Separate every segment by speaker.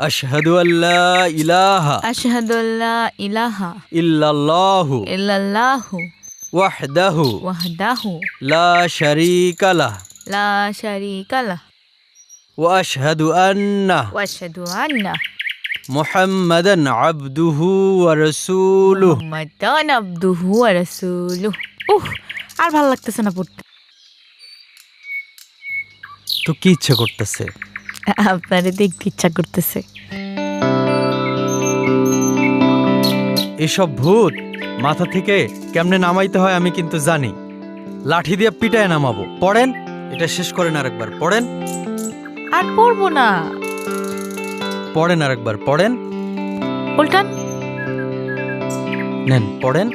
Speaker 1: আশহাদু আল্লা ইলাহা
Speaker 2: আশহাদু আল্লা ইলাহা
Speaker 1: ইল্লাল্লাহু
Speaker 2: ইল্লাল্লাহু
Speaker 1: ওয়াহদাহু
Speaker 2: ওয়াহদাহু
Speaker 1: লা শারীকা লাহ
Speaker 2: লা শারীকা লাহ
Speaker 1: ওয়া আশহাদু আন্না
Speaker 2: ওয়া আশহাদু আন্না
Speaker 1: মুহাম্মাদান আবদুহু ওয়া রাসূলুহু।
Speaker 2: মুহাম্মাদান আবদুহু ওয়া রাসূলুহু। আর ভালো লাগতেছে না পড়তে।
Speaker 1: তো কি ইচ্ছা করতেছে?
Speaker 2: আপনারে দেখতে ইচ্ছা করতেছে।
Speaker 1: এসব ভূত মাথা থেকে কেমনে নামাইতে হয় আমি কিন্তু জানি। লাঠি দিয়ে পিটায় নামাবো। পড়েন, এটা শেষ করেন আরেকবার। পড়েন।
Speaker 2: আর পড়বো না।
Speaker 1: পড়েন আরেকবার। পড়েন।
Speaker 2: উল্টান।
Speaker 1: নেন পড়েন।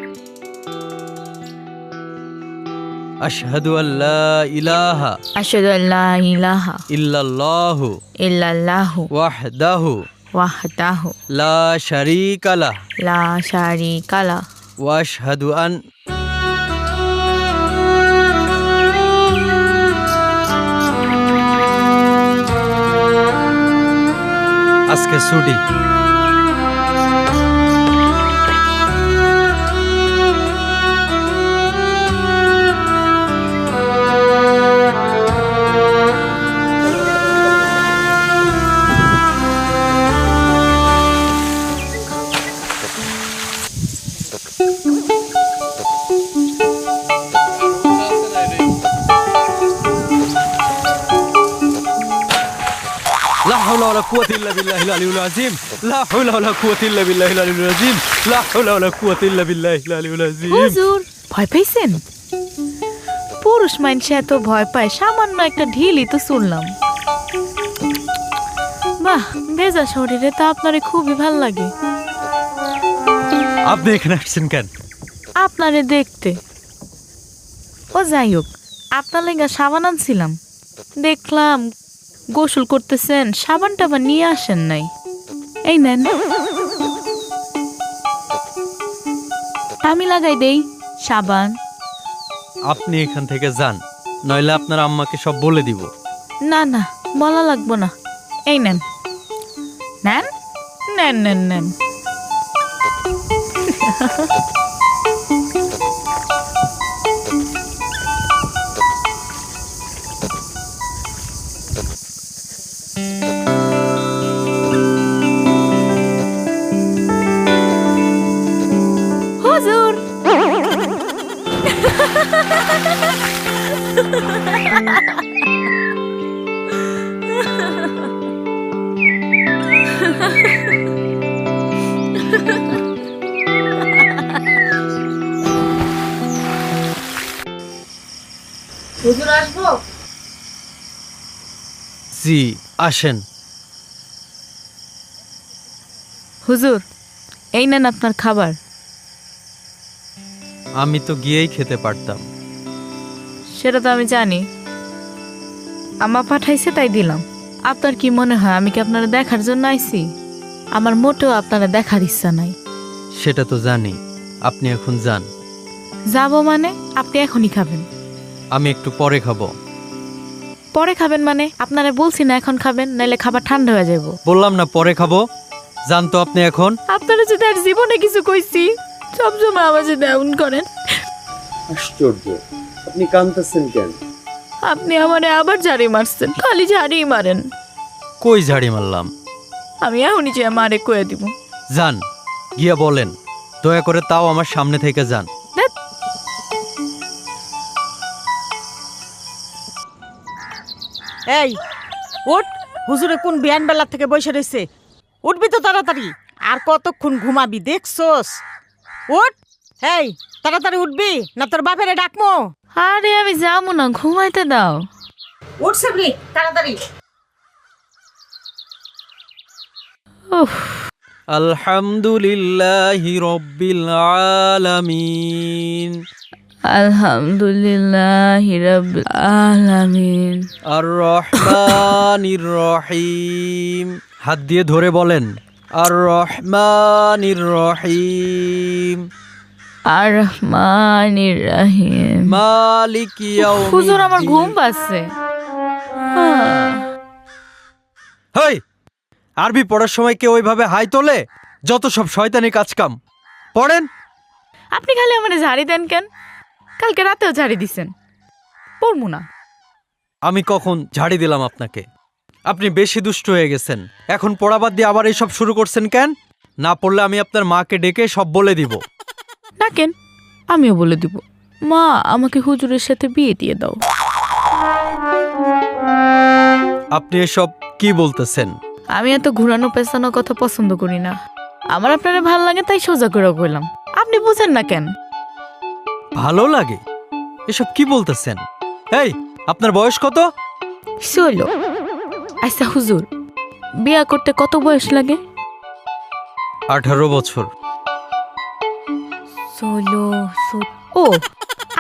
Speaker 1: আশহাদু আল্লা ইলাহা
Speaker 2: আশহাদু আল্লা ইলাহা
Speaker 1: ইল্লাল্লাহু
Speaker 2: ইল্লাল্লাহু
Speaker 1: ওয়াহদাহু
Speaker 2: ওয়াহদাহু
Speaker 1: লা শারীকা লাহ
Speaker 2: লা শারীকা লাহ
Speaker 1: ওয়া আশহাদু আন আজকে ছুটি। লা হাওলা ওয়ালা কুওয়াতা ইল্লা বিল্লাহিল আলিয়্যিল আযীম। লা হাওলা ওয়ালা কুওয়াতা ইল্লা বিল্লাহিল আলিয়্যিল আযীম। লা হাওলা ওয়ালা কুওয়াতা ইল্লা বিল্লাহিল আলিয়্যিল আযীম।
Speaker 2: হুজুর, ভয় পাইছেন? পুরুষ মানুষ এত ভয় পায়, সামান্য একটা ঢিলই তো শুনলাম। বাহ, ভেজা শরীরে তো আপনারে খুবই ভাল লাগে।
Speaker 1: আপনি এখানে আসছেন কেন?
Speaker 2: আপনারে দেখতে। ও যাই হোক, আপনার লেগা সাবান আনছিলাম। দেখলাম গোসল করতেছেন, সাবান টাবান নিয়ে আসেন নাই। এই নেন, আমি লাগাই দেই সাবান।
Speaker 1: আপনি এখান থেকে যান, নইলে আপনার আম্মাকে সব বলে দিব।
Speaker 2: না না, বলা লাগবো না। এই নেন নেন নেন নেন নেন। হুজুর, হুজুর আসবো?
Speaker 1: জি আসেন।
Speaker 2: হুজুর, এই নেন আপনার খাবার।
Speaker 1: আমি তো গিয়েই খেতে পারতাম।
Speaker 2: সেটা তো আমি জানি, আমা পাঠাইছে তাই দিলাম। আপনার কি মনে হয় আমি কি আপনারা দেখার জন্য আইছি? আমার মোটেও আপনারা দেখার ইচ্ছা নাই।
Speaker 1: সেটা তো জানি। আপনি এখন যান।
Speaker 2: যাবো মানে? আপনি এখনই খাবেন?
Speaker 1: আমি একটু পরে খাবো।
Speaker 2: পরে খাবেন মানে? আপনারা বলছি না এখন খাবেন, নাইলে খাবার ঠান্ডা হয়ে যাবো।
Speaker 1: বললাম না পরে খাবো। যান তো আপনি এখন।
Speaker 2: আপনারা যদি আর জীবনে কিছু কইছি, সবসময় আমার সাথে এমন করেন।
Speaker 1: আশ্চর্য, আপনি কাঁদতেছেন কেন?
Speaker 2: আপনি আমারে আবার ঝাড়ি মারছেন, খালি ঝাড়ি মারেন।
Speaker 1: কই ঝাড়ি মারলাম?
Speaker 2: আমি এখনই যে মারে কয়ে দিব।
Speaker 1: যান, গিয়া বলেন। দয়া করে তাও আমার সামনে থেকে যান।
Speaker 2: ধ্যাৎ।
Speaker 3: এই উঠ, হুজুরে কোন বিয়ান বেলা থেকে বসে রয়েছে। উঠবি তো তাড়াতাড়ি, আর কতক্ষণ ঘুমাবি দেখছস? উঠ, এই তাড়াতাড়ি উঠবি না তোর বাপেরে ডাকমো।
Speaker 2: আরে আমি যাবো না, ঘুমাইতে দাও।
Speaker 3: উঠ সাবলি তাড়াতাড়ি।
Speaker 2: উফ,
Speaker 1: আলহামদুলিল্লাহি রাব্বিল আলামিন।
Speaker 2: আলহামদুলিল্লাহি রাব্বিল আলামিন।
Speaker 1: আর রহমানির রহিম। হাত দিয়ে ধরে বলেন, আর রহমানির রহিম।
Speaker 2: আর রহমানির রহিম।
Speaker 1: মালিক ইয়াউমিদ্দিন।
Speaker 2: হুজুর, আমার ঘুম পাচ্ছে।
Speaker 1: হেই, আরবি পড়ার সময় কেউ ওইভাবে হাই তোলে? যত সব শয়তানি কাজকাম। পড়েন।
Speaker 2: আপনি খালি আমারে ঝাড়ি দেন কেন? কালকে রাতেও ঝাড়ি দিছেন। পড়মু না।
Speaker 1: আমি কখন ঝাড়ি দিলাম আপনাকে? আপনি বেশি দুষ্ট হয়ে গেছেন। এখন পড়া বাদ দিয়ে আবার এইসব শুরু করছেন কেন? না পড়লে আমি আপনার মাকে ডেকে সব বলে দিব।
Speaker 2: ডাকেন, আমিও বলে দিব। মা, আমাকে হুজুরের সাথে বিয়ে দিয়ে দাও।
Speaker 1: আপনি এসব কি বলতেছেন?
Speaker 2: আমি এত ঘুরানো পেছানো কথা পছন্দ করি না। আমার আপনারে ভাল লাগে তাই সোজা করে কইলাম। আপনি বুঝেন না কেন?
Speaker 1: ভালো লাগে? এসব কি বলতেছেন? এই, আপনার বয়স কত?
Speaker 2: শৈল, আচ্ছা হুজুর, বিয়া করতে কত বয়স লাগে?
Speaker 1: 18 বছর।
Speaker 2: ও,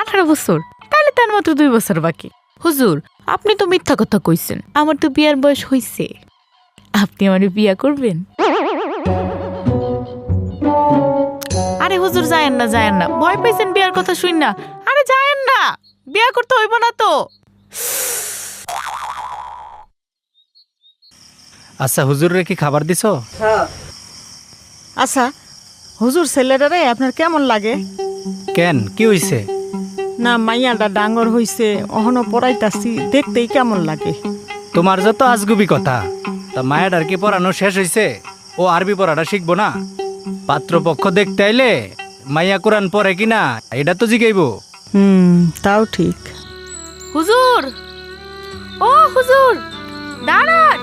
Speaker 2: 18 বছর? তাহলে তার মাত্র 2 বছর বাকি। হুজুর, আপনি তো মিথ্যা কথা কইছেন। আমার তো বিয়ার বয়স হইছে। আপনি আমারে বিয়া করবেন? আরে হুজুর, যায়েন না। ভয় পাইছেন বিয়ার কথা শুন না। আরে যায়েন না, বিয়া করতে হইব না তো।
Speaker 4: আচ্ছা, হুজুরে কি খাবার দিছো?
Speaker 3: আচ্ছা হুজুর, ছেলেটারে আপনার কেমন লাগে?
Speaker 4: কেন, কি হইছে?
Speaker 3: না, মাইয়াটা ডাঙর হইছে, অহনো পড়াইতাছি, দেখতেই কেমন লাগে?
Speaker 4: তোমার যত আজগুবি কথা। তা মায়ের কি পড়ানো শেষ হইছে? ও আরবি পড়াটা শিখবো না? পাত্রপক্ষ দেখতে আইলে মাইয়া কোরআন পড়ে কিনা এটা তো জিগাইবো।
Speaker 3: তাও ঠিক।
Speaker 2: হুজুর, ও হুজুর, দাঁড়ান।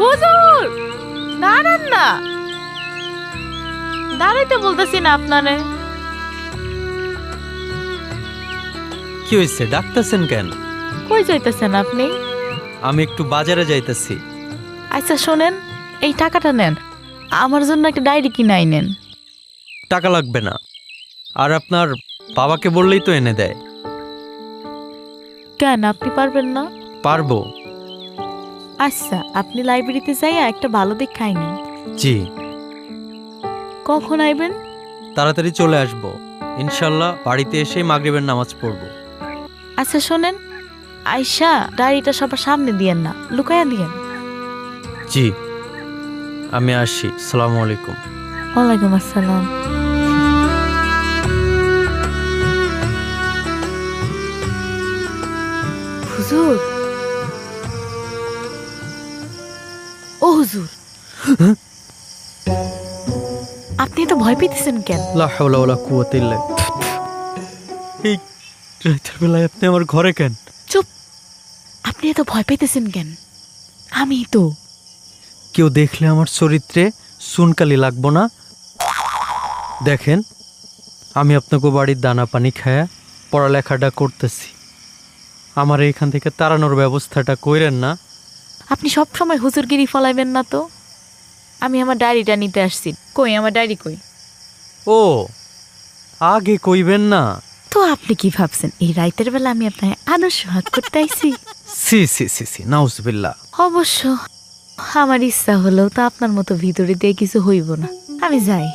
Speaker 2: হুজুর, দাঁড়ান না। দাঁড়াইতে বলতেছি না আপনারে।
Speaker 1: কি হয়েছে, ডাকতেছেন কেন?
Speaker 2: কই যাইতেছেন আপনি?
Speaker 1: আমি একটু বাজারে যাইতেছি।
Speaker 2: আচ্ছা শোনেন, এই টাকাটা নেন, আমার জন্য একটা ডায়েরি কিনাই নেন।
Speaker 1: টাকা লাগবে না। আর আপনার বাবাকে বললেই তো এনে দেয়।
Speaker 2: কেন, আপনি পারবেন না?
Speaker 1: পারবো।
Speaker 2: আচ্ছা, আপনি লাইব্রেরিতে যাইয়া একটা ভালো দিক খাই নেন।
Speaker 1: জি।
Speaker 2: কখন আইবেন?
Speaker 1: তাড়াতাড়ি চলে আসবো ইনশাল্লাহ। বাড়িতে এসে মাগরিবের নামাজ পড়বো।
Speaker 2: আচ্ছা শোনেন, আয়শা ডায়েরিটা সবার সামনে দিয়েন না, লুকাইয়া দিয়েন।
Speaker 1: জি, আমি আসি। আসসালামু আলাইকুম।
Speaker 2: ওয়ালাইকুম আসসালাম। হুজুর, ও হুজুর, আপনি তো ভয় পেতেছেন কেন?
Speaker 1: লা হাওলা ওয়ালা কুওয়াতা ইল্লা এই রাতের বেলায় আপনি আমার ঘরে কেন?
Speaker 2: চুপ, আপনি এত ভয় পেতেছেন কেন? আমি তো।
Speaker 1: কেউ দেখলে আমার চরিত্রে সুনকালি লাগবো না? দেখেন, আমি আপনাকে বাড়ির দানা পানি খায়া পড়ালেখাটা করতেছি। আমার এইখান থেকে তাড়ানোর ব্যবস্থাটা কইরেন না।
Speaker 2: আপনি সব সময় হুজুরগিরি ফলাইবেন না তো। আমি আমার ডায়েরিটা নিতে আসছি। কই আমার ডায়েরি কই?
Speaker 1: ও, আগে কইবেন না?
Speaker 2: তো আপনি কি ভাবছেন এই রাইতের বেলা আমি আপনার আদর্শ হাত করতে আইছি?
Speaker 1: সি সি সি সি, নাউজুবিল্লাহ।
Speaker 2: অবশ্য আমার ইচ্ছা হলেও তো আপনার মতো ভিতরে দিয়ে কিছু হইব না। আমি যাই।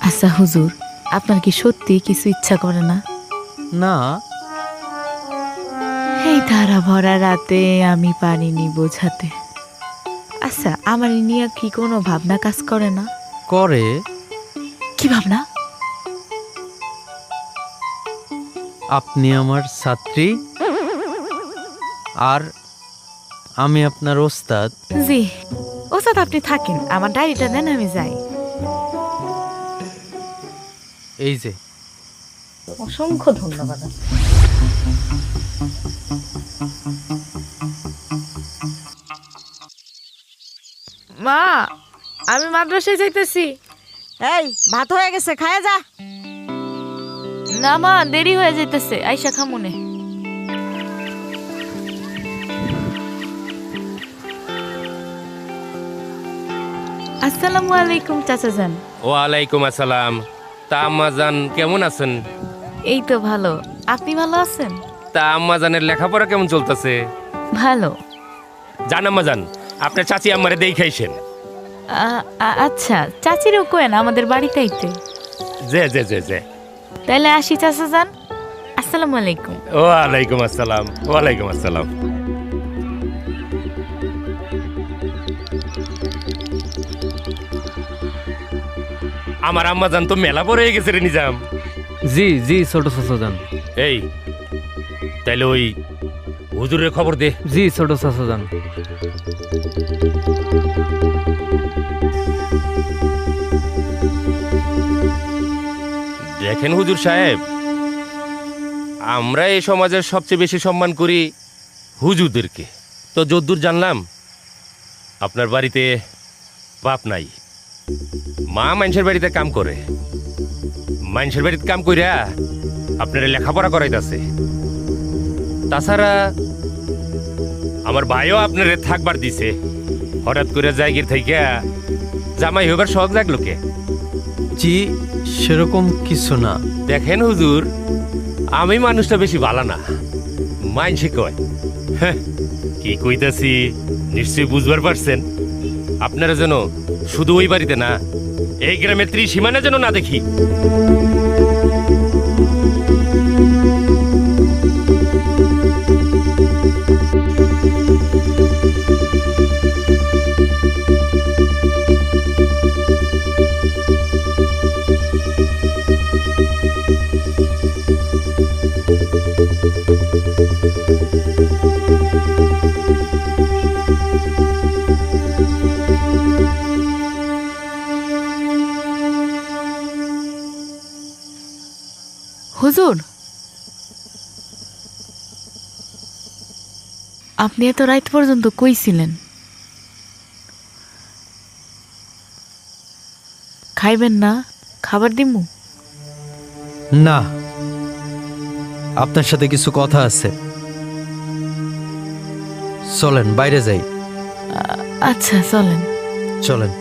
Speaker 2: আচ্ছা হুজুর, আপনার কি সত্যি কিছু ইচ্ছা করে না?
Speaker 1: না।
Speaker 2: এই ধারা ভরা রাতে আমি পারিনি বোঝাতে। আচ্ছা, আমার নিয়ে কি কোনো ভাবনা কাজ করে না?
Speaker 1: করে।
Speaker 2: কি ভাবনা?
Speaker 1: আপনি আমার ছাত্রী আর আমি আপনার ওস্তাদ।
Speaker 2: জি, ওস্তাদ আপনি থাকেন, আমার ডায়েরিটা দেন, আমি যাই।
Speaker 1: এই যে।
Speaker 2: অসংখ্য ধন্যবাদ। মা, আমি মাদ্রাসায় যাইতেছি।
Speaker 3: এই, ভাত হয়ে গেছে, খায়া যা।
Speaker 2: না মা, দেরি হয়ে যাইতেছে, আইসা খামুনে। আসসালামু আলাইকুম চাচা যান।
Speaker 5: ওয়ালাইকুম আসসালাম। তা আম্মাজান কেমন আছেন?
Speaker 2: এই তো ভালো, আপনি ভালো আছেন?
Speaker 5: তা আম্মাজানের লেখাপড়া কেমন চলতেছে?
Speaker 2: ভালো।
Speaker 5: জান আম্মাজান, আপনার চাচি আম্মারে দেখাইছেন?
Speaker 2: আচ্ছা, চাচিরও কোয়েন আমাদের বাড়িতে আইতে।
Speaker 5: যে যে যে যে
Speaker 2: তাহলে আসি চাচা যান। আসসালামু আলাইকুম।
Speaker 5: ওয়ালাইকুম আসসালাম। ওয়ালাইকুম আসসালাম। আমার আম্মাজান তো মেলা বড় হয়ে গেছে রে নিজাম।
Speaker 6: জি জি ছোট চাচা যান।
Speaker 5: এই তাইলে ওই হুজুরের খবর দে।
Speaker 6: জি ছোট চাচা যান।
Speaker 5: দেখেন হুজুর সাহেব, আমরা এই সমাজের সবচেয়ে বেশি সম্মান করি হুজুরদেরকে। তো যদ্দূর জানলাম আপনার বাড়িতে বাপ নাই, মা মানুষের বাড়িতে কাম করে। মানুষের বাড়িতে কাম কইরা আপনারা লেখাপড়া করাইতেছে। তাছাড়া আমার ভাইও আপনারে থাকবার দিছে। হঠাৎ করে জায়গির থাইকা জামাই হইবার শখ জাগলো কে?
Speaker 1: জি সেরকম কিছু না।
Speaker 5: দেখেন হুজুর, আমি মানুষটা বেশি ভালো না, মাইনসে কয়। হ্যাঁ, কি কইতাছি নিশ্চয়ই বুঝবার পারছেন। আপনারা যেন শুধু ওই বাড়িতে না, এই গ্রামের ত্রিসীমানা যেন না দেখি।
Speaker 2: হুজুর, আপনি এত রাত পর্যন্ত কই ছিলেন? খাইবেন না? খাবার দিমু?
Speaker 1: না, আপনার সাথে কিছু কথা আছে। চলেন বাইরে যাই।
Speaker 2: আচ্ছা চলেন।
Speaker 1: চলেন।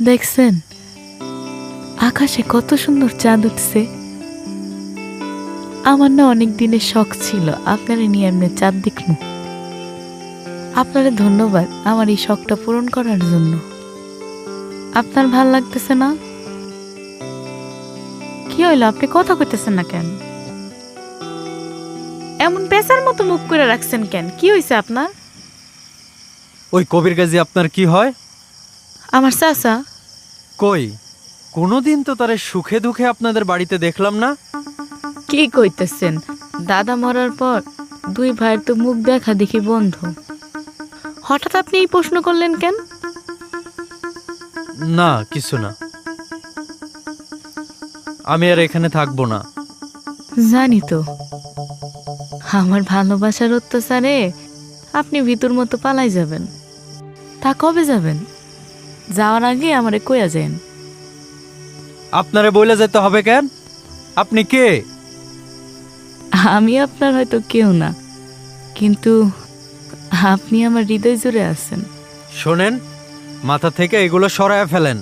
Speaker 2: দেখছেন আকাশে কত সুন্দর চাঁদ উঠছে। আমার না অনেক দিনের শখ ছিল আপনারা নিয়ে এমনি চাঁদ দেখবো। আপনারে ধন্যবাদ আমার এই শখটা পূরণ করার জন্য। আপনার ভাল লাগতেছে না? কি হইলো, আপনি কথা কইতেছেন না কেন? এমন পেশার মতো মুখ করে রাখছেন কেন? কি হয়েছে আপনার?
Speaker 1: ওই কবির গাজী আপনার কি হয়?
Speaker 2: আমার চাচা।
Speaker 1: কই, কোনোদিন তো তারে সুখে দুঃখে আপনাদের বাড়িতে দেখলাম না।
Speaker 2: কি কইতেছেন? দাদা মরার পর দুই ভাইয়ের তো মুখ দেখা দেখি বন্ধ। হঠাৎ আপনি এই প্রশ্ন করলেন কেন?
Speaker 1: না কিছু না, আমি আর এখানে থাকবো না।
Speaker 2: জানি তো আমার ভালোবাসার অত্যাচারে আপনি ভিতর মতো পালাই যাবেন। তা কবে যাবেন? যাওয়ার আগে আমারে কইয়া যান।
Speaker 1: আপনারে বইলে যেতে হবে কেন? আপনি কে?
Speaker 2: আমি আপনার হয়তো কেউ না, কিন্তু আপনি আমার হৃদয় জুড়ে আছেন।
Speaker 1: শোনেন, মাথা থেকে এগুলো সরায় ফেলেন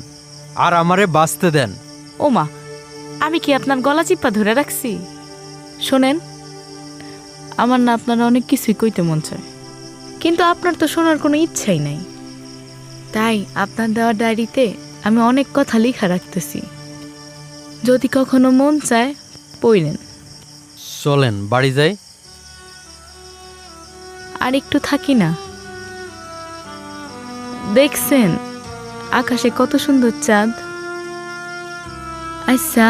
Speaker 1: আর আমারে বাঁচতে দেন।
Speaker 2: ওমা, আমি কি আপনার গলা চিপ্পা ধরে রাখছি? শোনেন, আমার না আপনার অনেক কিছুই কইতে মন চায়, কিন্তু আপনার তো শোনার কোনো ইচ্ছাই নাই। তাই আপনার দেওয়া ডায়েরিতে আমি অনেক কথা লেখা রাখতেছি, যদি কখনো মন চায় পড়েন।
Speaker 1: চলেন বাড়ি যাই।
Speaker 2: আর একটু থাকি না? দেখছেন আকাশে কত সুন্দর চাঁদ। আচ্ছা,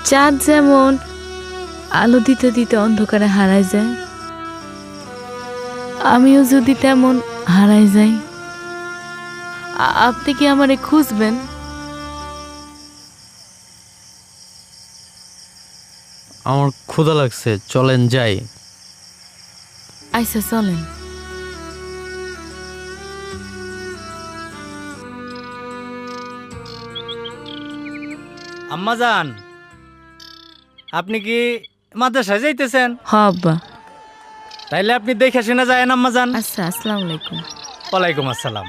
Speaker 2: চাঁদ যেমন আলো দিতে দিতে অন্ধকারে হারায় যায়, আমিও যদি তেমন হারায় যাই, আপনি কি আমারে খুঁজবেন?
Speaker 1: আমার ক্ষুধা লাগছে, চলেন যাই।
Speaker 2: আচ্ছা চলেন।
Speaker 4: আম্মাজান, আপনি কি মাদ্রাসায় যাইতেছেন?
Speaker 2: হ আব্বা।
Speaker 4: তাইলে আপনি দেখে শুনে যায়েন আম্মাজান।
Speaker 2: আচ্ছা, আসসালামু আলাইকুম।
Speaker 4: ওয়ালাইকুম আসসালাম।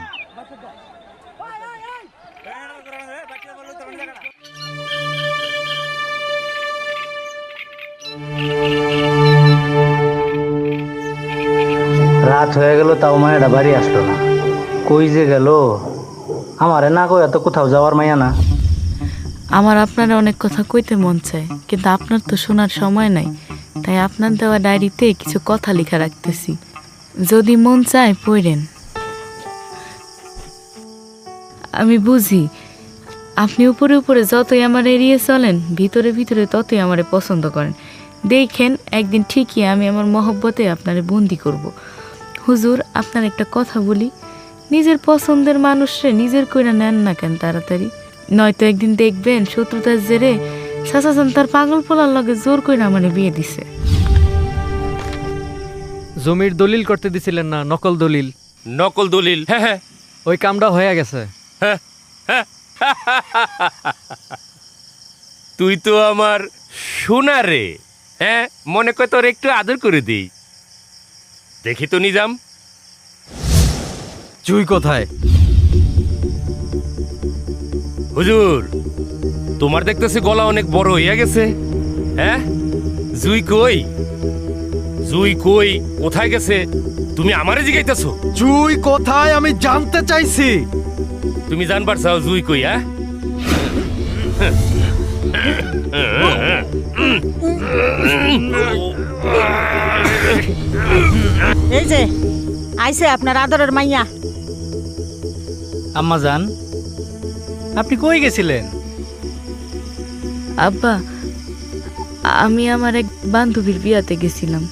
Speaker 7: রাত হয়ে গেল তাও মায়েরা বাড়ি আসলো না। কই যে গেল? আমারে না কই এত কোথাও যাওয়ার মাইয়া না।
Speaker 2: আমার আপনারা অনেক কথা কইতে মন চায়, কিন্তু আপনার তো শোনার সময় নাই, তাই আপনার দেওয়া ডায়েরিতে কিছু কথা লেখা রাখতেছি, যদি মন চায় পড়েন। আমি বুঝি আপনি উপরে উপরে যতই আমার এড়িয়ে চলেন, ভিতরে ভিতরে ততই আমারে পছন্দ করেন। দেখেন একদিন ঠিকই আমি আমার মহব্বতে আপনারে বন্দি করব। হুজুর, আপনার একটা কথা বলি, নিজের পছন্দের মানুষরে নিজের কইরা নেন না কেন তাড়াতাড়ি, নয়তো একদিন দেখবেন শত্রুতার জেরে চাচাজান তার পাগল পোলার লগে জোর কইরা আমারে বিয়ে দিছে।
Speaker 6: জমির দলিল করতে দিছিলেন না, নকল দলিল,
Speaker 5: নকল দলিল? হ্যাঁ হ্যাঁ
Speaker 6: ওই কামটা হয়ে গেছে।
Speaker 5: তুই তো আমার সোনা রে। হ্যাঁ, মনে কর তোর একটু আদর করে দিই। দেখি তো নিজাম।
Speaker 1: জুই কোথায়?
Speaker 5: হুজুর, তোমার দেখতেছি গলা অনেক বড় হইয়া গেছে। হ্যাঁ, জুই কই? জুই কই? কোথায় গেছে? তুমি আমারে জিগাইতেছো?
Speaker 1: জুই কোথায় আমি জানতে চাইছি।
Speaker 5: তুমি জানবার চাও জুই কই? হ্যাঁ,
Speaker 3: এই যে আইছে আপনার আদরের মাইয়া।
Speaker 4: আম্মা জান, আপনি কই গেছিলেন?
Speaker 2: আব্বা, আমি আমার এক বান্ধবীর বিয়াতে গেছিলাম।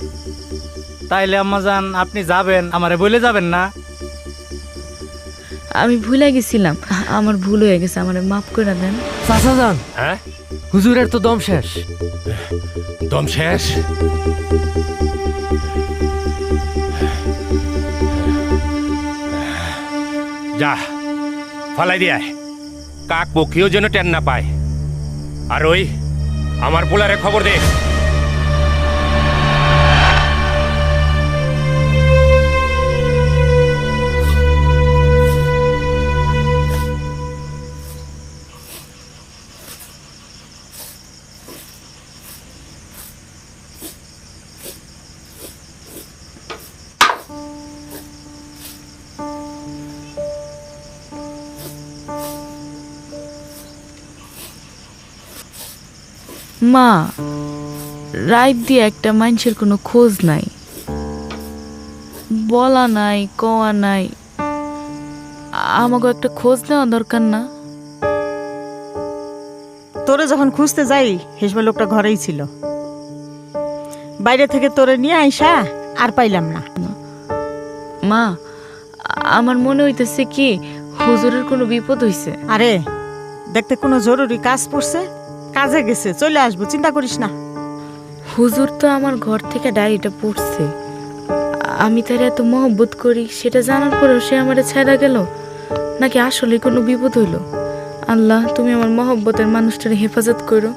Speaker 4: তাইলে আম্মা জান আপনি যাবেন, আমারে বলে যাবেন না?
Speaker 2: আমি ভুলে গেছিলাম, আমার ভুল হয়ে গেছে, আমারে মাফ করে দেন।
Speaker 6: চাচাজান,
Speaker 5: হ্যাঁ,
Speaker 6: হুজুরের তো দম শেষ।
Speaker 5: দম শেষ? যা, ফালাই দিয়ায়, কাক পক্ষীও যেন টেন না পায়। আর ওই আমার পোলারে খবর দে।
Speaker 2: মা, রাইত দিয়ে একটা মানুষের কোনো খোঁজ নাই, বলা নাই, কওয়া নাই। আমাকে একটা খোঁজ নেওয়া দরকার না?
Speaker 3: তোরে যখন খুঁজতে যাই হেসবে লোকটা ঘরেই ছিল, বাইরে থেকে তোরে নিয়ে আইসা আর পাইলাম না।
Speaker 2: মা, আমার মনে হইতেছে কি হুজুরের কোনো বিপদ হইছে।
Speaker 3: আরে দেখতে কোনো জরুরি কাজ পড়ছে, কাজে গেছে, চলে আসবো, চিন্তা করিস না।
Speaker 2: হুজুর তো আমার ঘর থেকে ডায়েরিটা পড়ছে, আমি তার এত মহব্বত করি সেটা জানার পরেও সে আমারে ছেড়া গেল, নাকি আসলে কোনো বিপদ হইল? আল্লাহ, তুমি আমার মহব্বতের মানুষটার হেফাজত করো।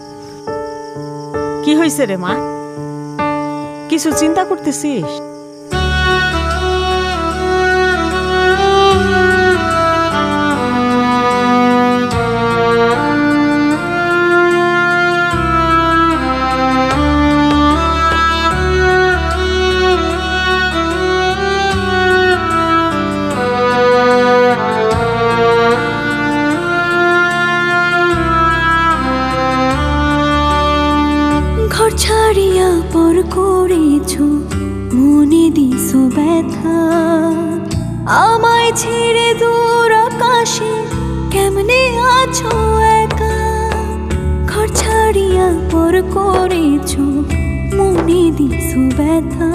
Speaker 3: কি হয়েছে রে মা? কিছু চিন্তা করতেছিস?
Speaker 8: ঘর ছাড়িয়া পর করেছো, মনে দিছো ব্যথা, আমায় ছেড়ে দূর আকাশে কেমনে আছো একা। ঘর ছাড়িয়া পর করেছো, মনে দিছো ব্যথা,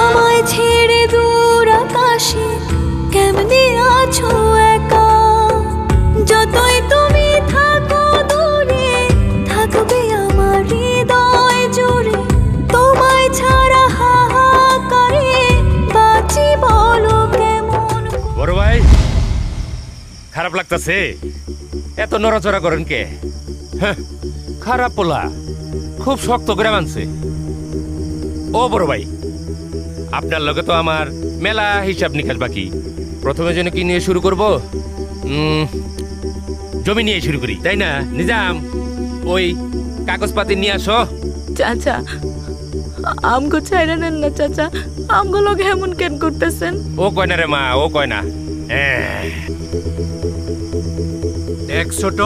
Speaker 8: আমায় ছেড়ে দূর আকাশে কেমনে আছো একা। যতই তুমি থাকো দূরে, থাকবে আমার হৃদয় জুড়ে, তোমায় ছাড়া হাহাকারে বাঁচি বলো কেমন।
Speaker 5: বড় ভাই, খারাপ লাগতাছে? এত নড়াচড়া করেন কে? হ্যাঁ, খারাপ পোলা, খুব শক্ত করে মানছে। ও বড় ভাই, আপনার লগে তো আমার মেলা হিসাব নিকাশ বাকি। প্রথমে যেন কি নিয়ে শুরু করব? জমি নিয়ে শুরু করি, তাই না নিজাম? ওই কাগজপাতি নিয়ে আসো।
Speaker 2: চাচা, আমগো ছাইরা নেন না চাচা, আমগো লোক এমন কেন করতেছেন?
Speaker 5: ও কয় না রে মা, ও কয় না।
Speaker 4: দেখ ছোট,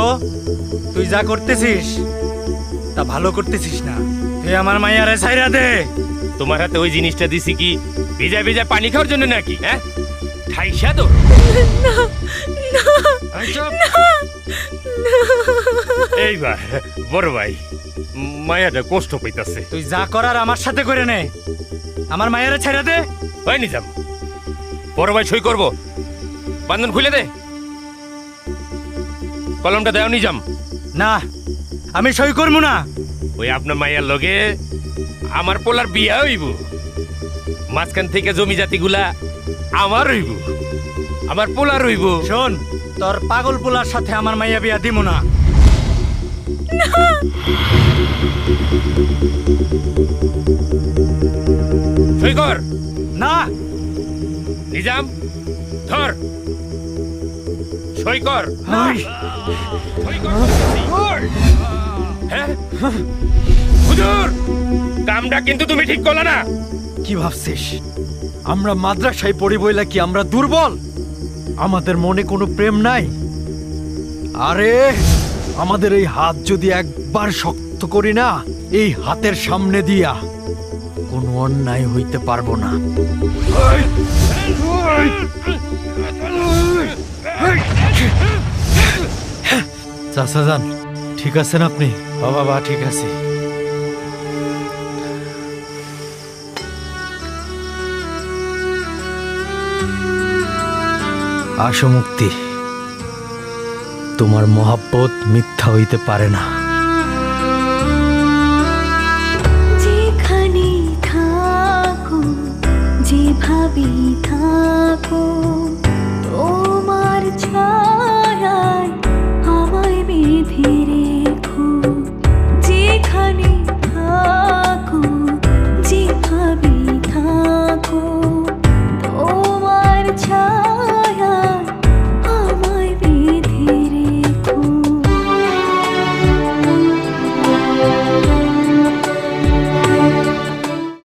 Speaker 4: তুই যা করতেছিস তা ভালো করতেছিস না। তুই আমার মাইয়ারে ছাইরা দে।
Speaker 5: তোমার হাতে ওই জিনিসটা দিছি কি ভিজা ভিজা পানি খাওয়ার জন্য নাকি? হ্যাঁ, ঠাইসা তো। এই চুপ। এইবার বড় ভাই, মায়াটা কষ্ট পাইতাছে।
Speaker 4: তুই যা করার আমার সাথে করে নে। আমার মাইয়ারে ছাইরা দে।
Speaker 5: ভাই নিজাম, বড় ভাই সই করবো, বান্ধন খুলে দে। কলমটা দেও নিজাম।
Speaker 4: না, আমি সই করবো না।
Speaker 5: ওই আপনার মাইয়ার লগে আমার পোলার বিয়া হইব, মাঝখান থেকে জমি জাতিগুলা আমার হইব, আমার পোলার হইব।
Speaker 4: শোন, তোর পাগল পোলার সাথে আমার মাইয়া বিয়া দিব না।
Speaker 5: সই কর।
Speaker 4: না,
Speaker 5: নিজাম ধর, সই কর। সই কর। হ্যাঁ হুজুর, কামটা কিন্তু তুমি ঠিক করলে না।
Speaker 1: কি ভাবছিস আমরা মাদ্রাসায় পড়ি বইলা কি আমরা দুর্বল? আমাদের মনে কোনো প্রেম নাই? আরে আমাদের এই হাত যদি একবার শক্ত করি না, এই হাতের সামনে দিয়া কোনো অন্যায় হইতে পারবো না। চাচা যান, ঠিক আছেন আপনি?
Speaker 4: ও বাবা, ঠিক আছে।
Speaker 1: আসো মুক্তি, তোমার মহাব্বত মিথ্যা হইতে পারে না।
Speaker 8: যেখানে থাকো, যেভাবে থাকো,